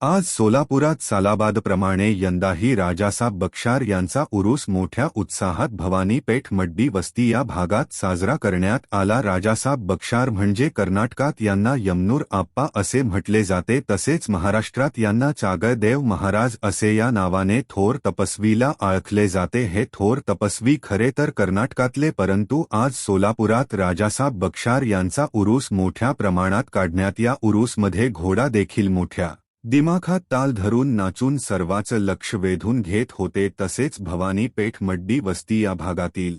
आज सोलापुरात सालाबादप्रमाणे यंदाही राजासाब बक्षार यांचा उरूस मोठ्या उत्साहात भवानी पेठ मड्डी वस्ती या भागात साजरा करण्यात आला। राजासाब बक्षार म्हणजे कर्नाटकात यांना यमनूर आप्पा असे म्हटले जाते, तसेच महाराष्ट्रात यांना चागळदेव महाराज असे या नावाने थोर तपस्वीला ओळखले जाते। हे थोर तपस्वी खरे तर कर्नाटकातले, परंतु आज सोलापुरात राजासाब बक्षार यांचा उरूस मोठ्या प्रमाणात काढण्यात या उरूसमध्ये घोडा देखील मोठ्या दिमाखात ताल धरून नाचून सर्वांचं लक्ष वेधून घेत होते। तसेच भवानी पेठ मड्डी वस्ती या भागातील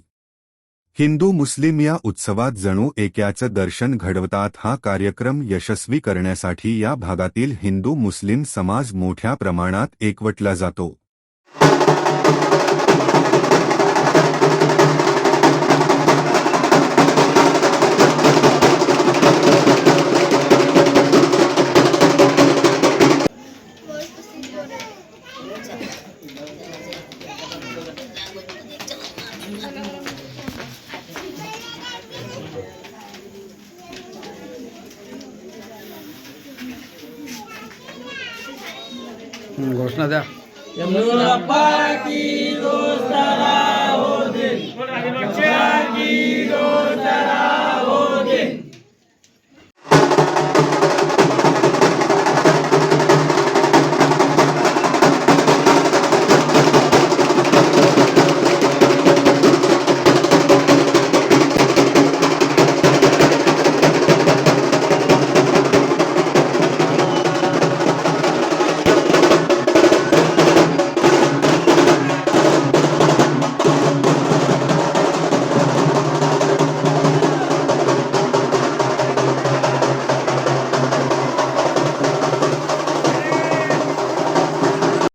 हिंदू मुस्लिम या उत्सवात जणू एकाचं दर्शन घडवतात। हा कार्यक्रम यशस्वी करण्यासाठी या भागातील हिंदू मुस्लिम समाज मोठ्या प्रमाणात एकवटला जातो। घोषणा द्या। यमनूर अप्पा की दोस्ताना